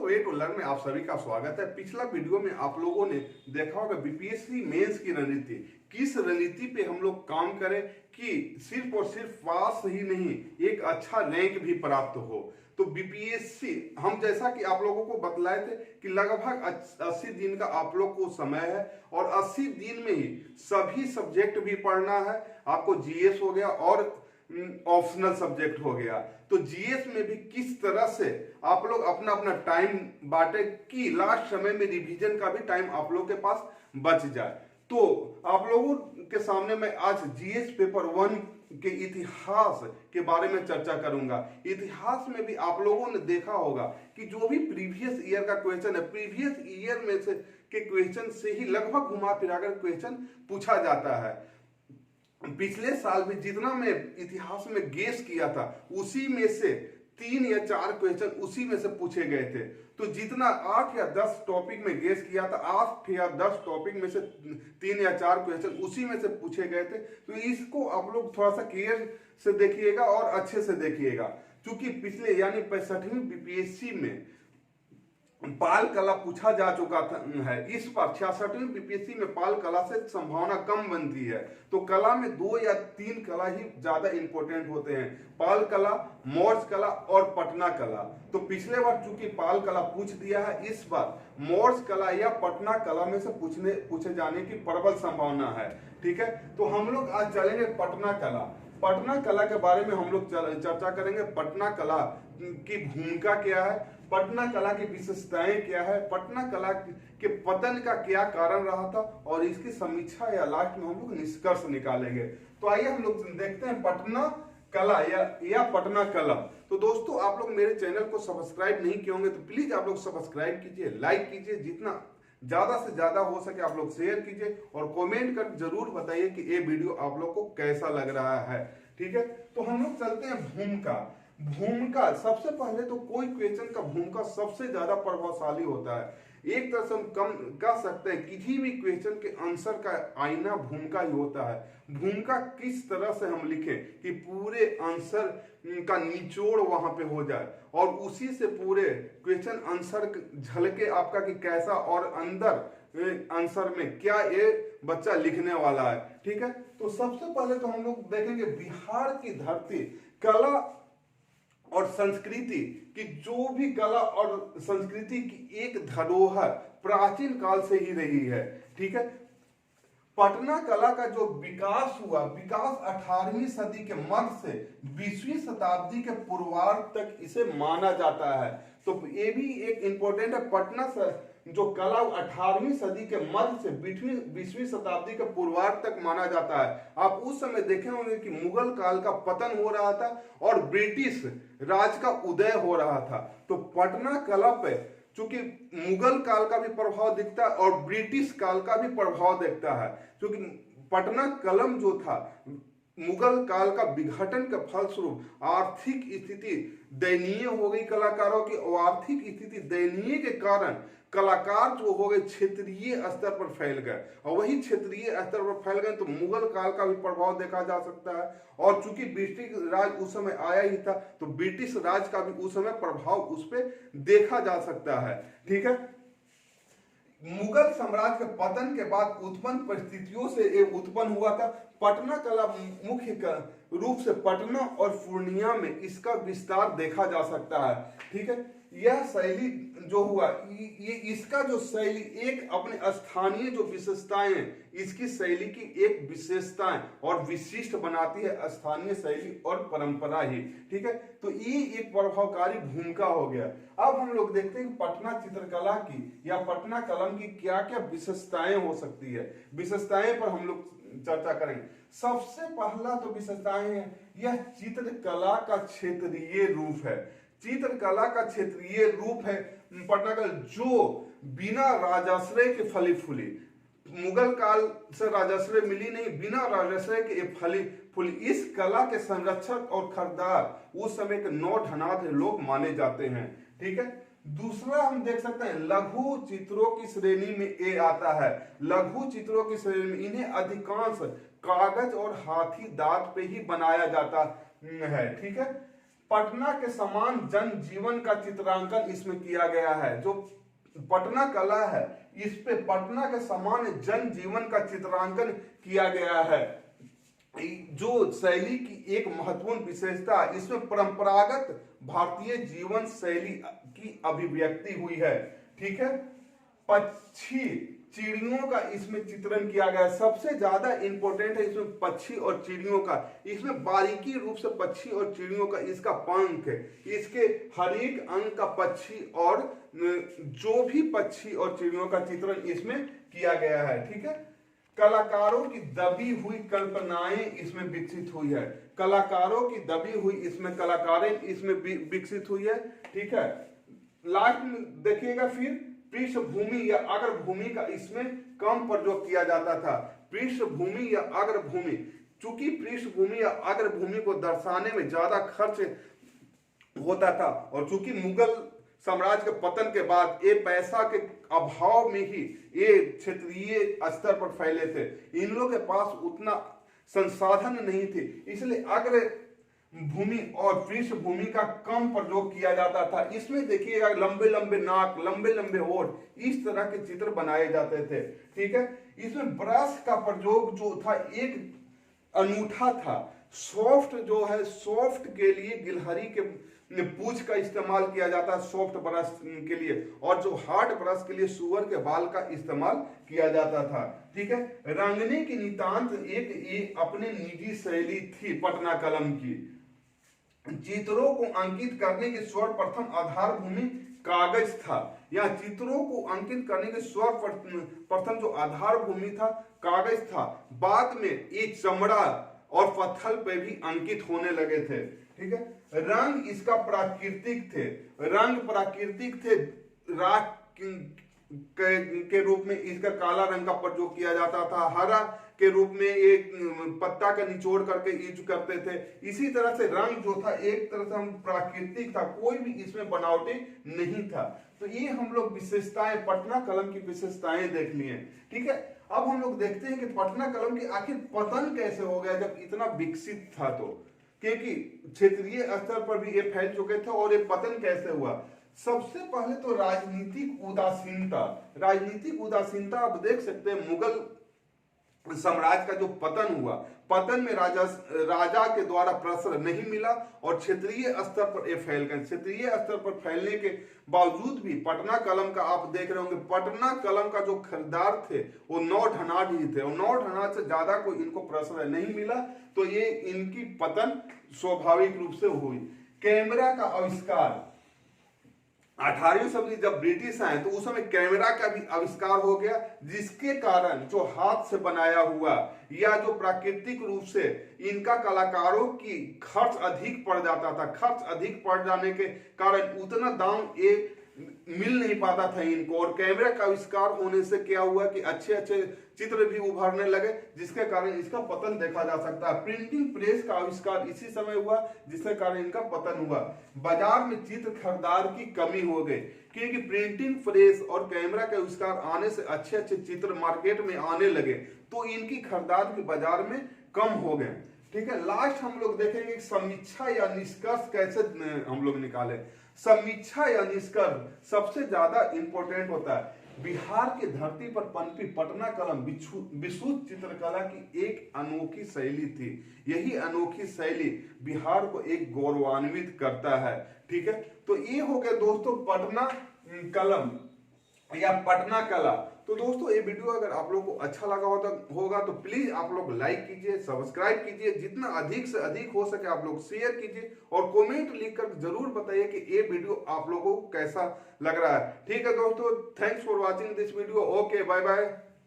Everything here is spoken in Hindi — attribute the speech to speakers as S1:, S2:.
S1: वे टू लर्न में आप सभी का स्वागत है। पिछला वीडियो में आप लोगों ने देखा होगा बीपीएससी मेंस की रणनीति, किस रणनीति पे हम लोग काम करें कि सिर्फ और सिर्फ पास ही नहीं एक अच्छा रैंक भी प्राप्त हो। तो बीपीएससी हम जैसा कि आप लोगों को बतलाए थे कि लगभग 80 दिन का आप लोग को समय है और 80 दिन में ही सभी सब्जेक्ट भी पढ़ना है। आपको जीएस हो गया और ऑप्शनल सब्जेक्ट हो गया। तो जीएस में भी किस तरह से आप लोग अपना अपना टाइम बांटे कि लास्ट समय में रिवीजन का भी टाइम आप लोग के पास बच जाए। तो आप लोगों के सामने मैं आज जीएस पेपर 1 के इतिहास के बारे में चर्चा करूंगा। इतिहास में भी आप लोगों ने देखा होगा कि जो भी प्रीवियस ईयर का क्वेश्चन है, प्रीवियस ईयर में से के क्वेश्चन से ही लगभग घुमा फिरा कर क्वेश्चन पूछा जाता है। पिछले साल भी जितना मैं इतिहास में गेस किया था उसी में से 3 या 4 क्वेश्चन उसी में से पूछे गए थे। तो जितना 8 या 10 टॉपिक में गेस किया था, 8 या 10 टॉपिक में से 3 या 4 क्वेश्चन उसी में से पूछे गए थे। तो इसको आप लोग थोड़ा सा केयर से देखिएगा और अच्छे से देखिएगा, क्योंकि पिछले यानी 65वीं बीपीएससी में पाल कला पूछा जा चुका है। इस बार 66वीं बीपीएससी में पाल कला से संभावना कम बनती है। तो कला में 2 या 3 कला ही ज्यादा इंपॉर्टेंट होते हैं, पाल कला, मौर्य कला और पटना कला। तो पिछले बार चूंकि पाल कला पूछ दिया है, इस बार मौर्य कला या पटना कला में से पूछे जाने की प्रबल संभावना है। ठीक है, तो हम लोग आज चलेंगे पटना कला। पटना कला के बारे में हम लोग चर्चा करेंगे। पटना कला की भूमिका क्या है, पटना कला की विशेषताएं क्या है, पटना कला के पतन का क्या कारण रहा था और इसकी समीक्षा या लास्ट में हम लोग निष्कर्ष निकालेंगे। तो आइए हम लोग देखते हैं पटना कला या पटना कला। तो दोस्तों, आप लोग मेरे चैनल को सब्सक्राइब नहीं किए होंगे तो प्लीज आप लोग सब्सक्राइब कीजिए, लाइक कीजिए, जितना ज्यादा से ज्यादा हो सके आप लोग शेयर कीजिए और कमेंट कर जरूर बताइए कि ये वीडियो आप लोग को कैसा लग रहा है। ठीक है, तो हम लोग चलते हैं भूमिका। सबसे पहले तो कोई क्वेश्चन का भूमिका सबसे ज्यादा प्रभावशाली होता है। एक तरह से हम कम कह सकते हैं किसी भी क्वेश्चन के आंसर का आईना भूमिका ही होता है। भूमिका किस तरह से हम लिखें कि पूरे आंसर का निचोड़ वहां पे हो जाए और उसी से पूरे क्वेश्चन आंसर झलके आपका कि कैसा और अंदर आंसर में क्या ये बच्चा लिखने वाला है। ठीक है, तो सबसे पहले तो हम लोग देखेंगे बिहार की धरती, कला और संस्कृति की, जो भी कला और संस्कृति की एक धरोहर प्राचीन काल से ही रही है। ठीक है, पटना कला का जो विकास हुआ, विकास 18वीं सदी के मध्य से 20वीं शताब्दी के पूर्वार्ध तक इसे माना जाता है। तो ये भी एक इंपॉर्टेंट है। पटना से जो कला 18वीं सदी के मध्य से 20वीं शताब्दी के पूर्वार्ध तक माना जाता है। आप उस समय देखे होंगे कि मुगल काल का पतन हो रहा था और ब्रिटिश राज का उदय हो रहा था। तो पटना कला पे चूंकि मुगल काल का भी प्रभाव दिखता है और ब्रिटिश काल का भी प्रभाव दिखता है, क्योंकि पटना कलम जो था मुगल काल का विघटन के फलस्वरूप आर्थिक स्थिति दयनीय हो गई कलाकारों की, और आर्थिक स्थिति दयनीय के कारण कलाकार जो हो गए क्षेत्रीय स्तर पर फैल गए, और वही क्षेत्रीय स्तर पर फैल गए तो मुगल काल का भी प्रभाव देखा जा सकता है। और चूंकि ब्रिटिश राज उस समय आया ही था तो ब्रिटिश राज का भी उस समय प्रभाव उस पर देखा जा सकता है। ठीक है, मुगल साम्राज्य के पतन के बाद उत्पन्न परिस्थितियों से ये उत्पन्न हुआ था। पटना कला मुख्य रूप से पटना और पूर्णिया में इसका विस्तार देखा जा सकता है। ठीक है, यह शैली जो हुआ ये इसका जो शैली एक अपने स्थानीय जो विशेषताएं हैं, इसकी शैली की एक विशेषताएं और विशिष्ट बनाती है स्थानीय शैली और परंपरा ही। ठीक है, तो ये एक प्रभावकारी भूमिका हो गया। अब हम लोग देखते हैं पटना चित्रकला की या पटना कलम की क्या क्या विशेषताएं हो सकती है। विशेषताएं पर हम लोग चर्चा करेंगे। सबसे पहला तो विशेषताएं है, यह चित्रकला का क्षेत्रीय रूप है। चित्रकला का क्षेत्रीय रूप है पटना का, जो बिना राजाश्रय के फली फूली, मुगल काल से राजाश्रय मिली नहीं, बिना राजाश्रय के फली फूली। इस कला के संरक्षक और खरीदार उस समय के 9 धनाढ्य लोग माने जाते हैं। ठीक है, दूसरा हम देख सकते हैं लघु चित्रों की श्रेणी में ये आता है। लघु चित्रों की श्रेणी में इन्हें अधिकांश कागज और हाथी दांत पे ही बनाया जाता है। ठीक है, पटना के समान जनजीवन का चित्रांकन इसमें किया गया है। जो पटना कला है इस पे पटना के समान जनजीवन का चित्रांकन किया गया है। जो शैली की एक महत्वपूर्ण विशेषता, इसमें परंपरागत भारतीय जीवन शैली की अभिव्यक्ति हुई है। ठीक है, पक्षी चिड़ियों का इसमें चित्रण किया गया है। सबसे ज्यादा इंपॉर्टेंट है इसमें पक्षी और चिड़ियों का। इसमें बारीकी रूप से पक्षी और चिड़ियों का इसका पंख, इसके हर एक अंग का पक्षी और जो भी पक्षी और चिड़ियों का चित्रण इसमें किया गया है। ठीक है, कलाकारों की दबी हुई कल्पनाएं इसमें विकसित हुई है। कलाकारों की दबी हुई इसमें कलाकारें इसमें विकसित हुई है। ठीक है, लास्ट में देखिएगा फिर पृष्ठभूमि या अग्रभूमि का इसमें कम प्रयोग किया जाता था। पृष्ठभूमि या अग्रभूमि, चूंकि पृष्ठभूमि या अग्रभूमि को दर्शाने में ज्यादा खर्च होता था और चूंकि मुगल साम्राज्य के पतन के बाद ये पैसा के अभाव में ही ये क्षेत्रीय स्तर पर फैले थे। इन लोगों के पास उतना संसाधन नहीं थे, इसलिए अग्र भूमि और पृष्ठभूमि का कम प्रयोग किया जाता था। इसमें देखिएगा लंबे लंबे नाक, लंबे लंबे होठ, इस तरह के चित्र बनाए जाते थे। ठीक है, इसमें ब्रश का प्रयोग जो था एक अनूठा था। सॉफ्ट जो है, सॉफ्ट के लिए गिलहरी के पूंछ का इस्तेमाल किया जाता है सॉफ्ट ब्रश के लिए, और जो हार्ड ब्रश के लिए सुअर के बाल का इस्तेमाल किया जाता था। ठीक है, रंगने की नितांत एक अपने निजी शैली थी पटना कलम की। चित्रों को अंकित करने की सर्वप्रथम आधार भूमि कागज था। या चित्रों को अंकित करने के सर्वप्रथम जो आधार भूमि था कागज था। बाद में ये चमड़ा और पत्थर पे भी अंकित होने लगे थे। ठीक है, रंग इसका प्राकृतिक थे। रंग प्राकृतिक थे। राख के रूप में इसका काला रंग का प्रयोग किया जाता था। हरा के रूप में एक पत्ता का निचोड़ करके यूज करते थे। इसी तरह से रंग जो था एक तरह से हम प्राकृतिक था, कोई भी इसमें बनावटी नहीं था। तो ये हम लोग विशेषताएं, पटना कलम की विशेषताएं देख लिए। ठीक है, अब हम लोग देखते हैं कि पटना कलम की आखिर पतन कैसे हो गया जब इतना विकसित था। तो क्योंकि क्षेत्रीय स्तर पर भी ये फैल चुके थे, और ये पतन कैसे हुआ। सबसे पहले तो राजनीतिक उदासीनता। राजनीतिक उदासीनता आप देख सकते हैं, मुगल साम्राज्य का जो पतन हुआ, पतन में राजा के द्वारा प्रश्रय नहीं मिला और क्षेत्रीय स्तर पर ये फैल गए। क्षेत्रीय स्तर पर फैलने के बावजूद भी पटना कलम का आप देख रहे होंगे, पटना कलम का जो खरीदार थे वो 9 ढनाढ़ ही थे, और 9 ढनाढ़ से ज्यादा कोई इनको प्रश्रय नहीं मिला। तो ये इनकी पतन स्वाभाविक रूप से हुई। कैमरा का आविष्कार 18वीं सदी जब ब्रिटिश आए तो उस समय कैमरा का भी आविष्कार हो गया, जिसके कारण जो हाथ से बनाया हुआ या जो प्राकृतिक रूप से इनका कलाकारों की खर्च अधिक पड़ जाता था। खर्च अधिक पड़ जाने के कारण उतना दाम ये मिल नहीं पाता था इनको, और कैमरा का आविष्कार होने से क्या हुआ कि अच्छे अच्छे चित्र भी उभरने लगे, जिसके कारण इसका पतन देखा जा सकता है। प्रिंटिंग प्रेस का आविष्कार इसी समय हुआ, जिसके कारण इनका पतन हुआ। बाजार में चित्र खरीदार की कमी हो गई, क्योंकि प्रिंटिंग प्रेस और कैमरा के आविष्कार आने से अच्छे अच्छे चित्र मार्केट में आने लगे, तो इनकी खरीदार भी बाजार में कम हो गए। ठीक है, लास्ट हम लोग देखेंगे समीक्षा या निष्कर्ष कैसे हम लोग निकाले। समीक्षा या निष्कर्ष सबसे ज्यादा इंपॉर्टेंट होता है। बिहार की धरती पर पनपी पटना कलम विशुद्ध चित्रकला की एक अनोखी शैली थी। यही अनोखी शैली बिहार को एक गौरवान्वित करता है। ठीक है, तो ये हो गया दोस्तों पटना कलम या पटना कला। तो दोस्तों ये वीडियो अगर आप लोगों को अच्छा लगा होगा तो प्लीज आप लोग लाइक कीजिए, सब्सक्राइब कीजिए, जितना अधिक से अधिक हो सके आप लोग शेयर कीजिए, और कमेंट लिखकर जरूर बताइए कि ये वीडियो आप लोगों को कैसा लग रहा है। ठीक है दोस्तों, thanks for watching this video. Okay, bye bye.